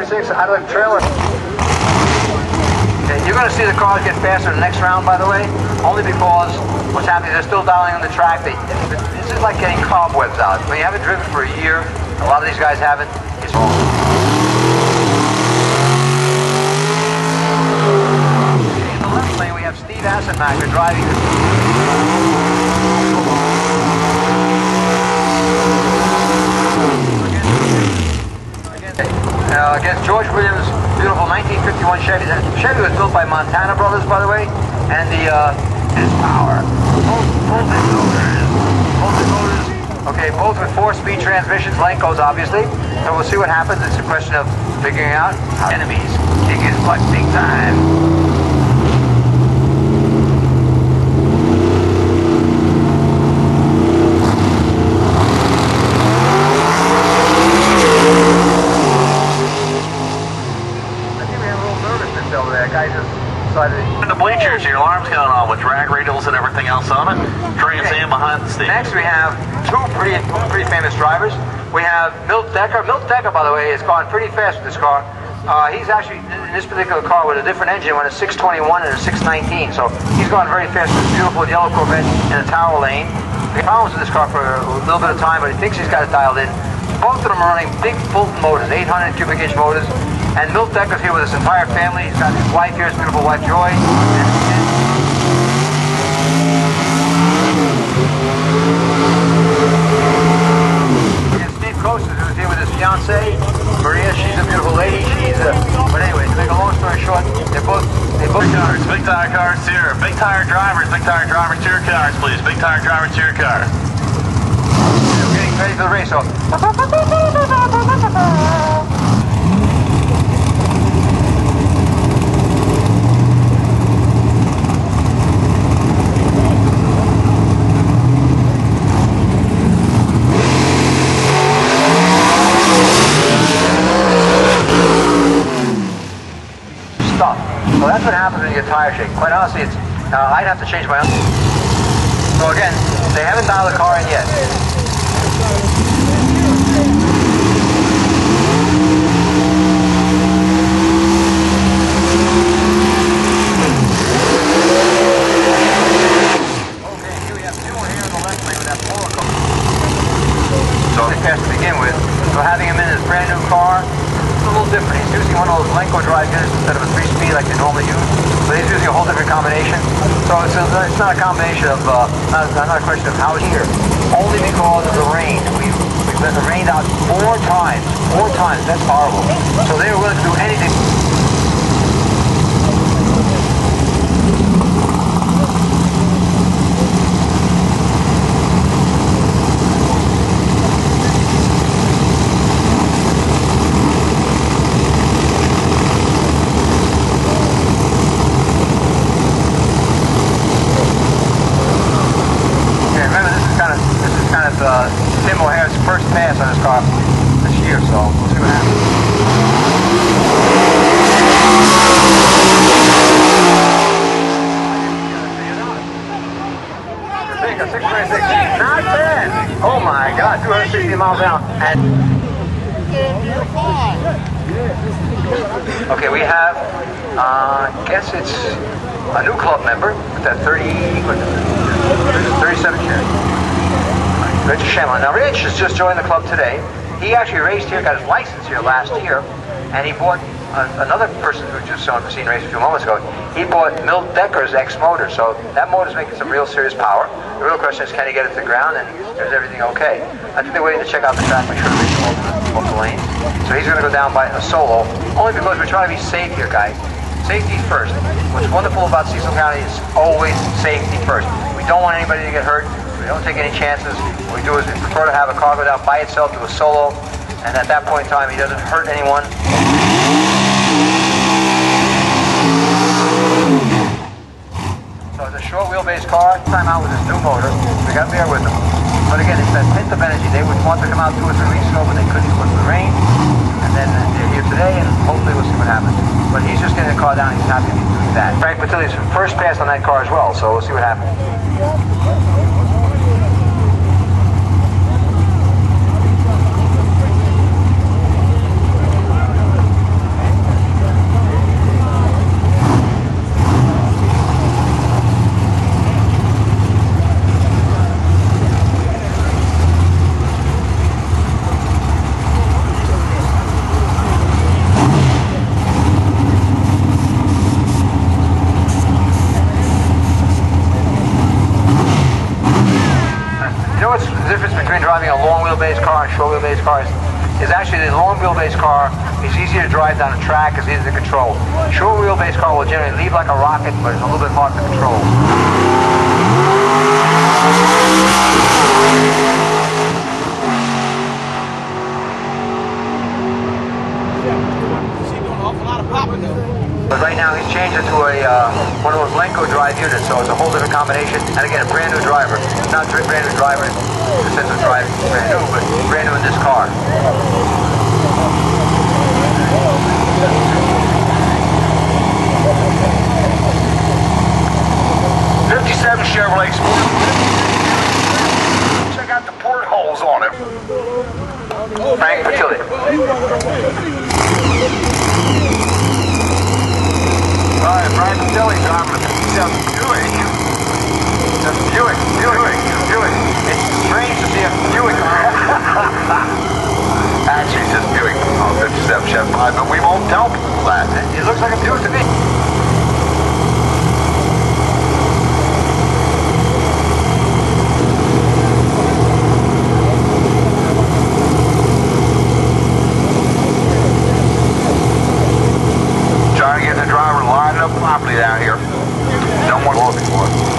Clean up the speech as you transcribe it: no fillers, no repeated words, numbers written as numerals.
6x6 out of the trailer. Okay, you're going to see the cars get faster in the next round, by the way, only because what's happening, they're still dialing on the track. This is like getting cobwebs out. When you haven't driven for a year, a lot of these guys haven't, it's all. In the left lane, we have Steve Assenmacher driving this. Against George Williams' beautiful 1951 Chevy. Chevy was built by Montana Brothers, by the way, and the is power. Both motors. Okay, both with 4-speed transmissions, Lenkos, obviously. So we'll see what happens. It's a question of figuring out how enemies kick his butt big time. In the bleachers, your alarm's going on with drag radials and everything else on it. Trans Am behind the stage. Next we have two pretty famous drivers. We have Milt Decker. Milt Decker, by the way, has gone pretty fast with this car. He's actually in this particular car with a different engine, with a 621 and a 619. So he's gone very fast with this beautiful yellow Corvette in the tower lane. He had problems with this car for a little bit of time, but he thinks he's got it dialed in. Both of them are running big Fulton motors, 800 cubic inch motors. And Milt Decker's here with his entire family. He's got his wife here, his beautiful wife Joy. And Steve Kostas, who's here with his fiancée, Maria. She's a beautiful lady. But anyway, to make a long story short, they both cars, big tire cars to your, big tire drivers to your cars, please. Big tire drivers to your car. We're getting ready for the race. So. So that's what happens when you get tire shake. Quite honestly, it's I'd have to change my own. So again, they haven't dialed the car in yet. Okay, here we have two more here in the left lane with that Polo car. So they fast to begin with. So having him in his brand new car, a little different. He's using one of those Lenko drive units instead of a 3-speed like they normally use. So he's using a whole different combination. So it's not a combination of, not a question of how it's here. Only because of the rain. We've let the rain out 4 times. 4 times. That's horrible. So they were willing to do anything. Tim O'Hare's first pass on his car this year, so we'll see what happens. A 626, not bad. Oh my God, 260 miles an hour. And okay, we have, I guess it's a new club member with that 37 share. Rich Shamlin. Now Rich has just joined the club today. He actually raced here, got his license here last year, and he bought another person who just saw him raced a few moments ago. He bought Milt Decker's X motor, so that motor's making some real serious power. The real question is, can he get it to the ground, and is everything okay? I think they're waiting to check out the track, make sure to reach multiple lanes. So he's going to go down by a solo, only because we're trying to be safe here, guys. Safety first. What's wonderful about Cecil County is always safety first. We don't want anybody to get hurt. We don't take any chances. What we do is we prefer to have a car go down by itself, do a solo, and at that point in time, he doesn't hurt anyone. So it's a short wheelbase car, time out with his new motor. We got to bear with him. But again, it's that hint of energy. They would want to come out 2 or 3 weeks ago, but they couldn't because of the rain. And then they're here today, and hopefully we'll see what happens. But he's just getting the car down, he's happy to be doing that. Frank Matilli's first pass on that car as well, so we'll see what happens. between driving a long wheelbase car and short wheelbase cars is actually the long wheelbase car is easier to drive down a track, is easier to control. Short wheelbase car will generally leave like a rocket, but it's a little bit hard to control. But right now he's changed it to a one of those Lenko drive units, so it's a whole different combination. And again, a brand new driver. Not brand new driver in the sense of driving brand new, but brand new in this car. '57 Chevrolet Sport. Check out the portholes on it. Frank Patilli. Alright, Brian Patilli driving a '57 Buick. It's a Buick. It's strange to see a Buick on. Actually, it says Buick on 57 Chevrolet, but we won't tell people that. It looks like a Buick to me. Trying to get the driver lined up properly down here. Don't want to look for it.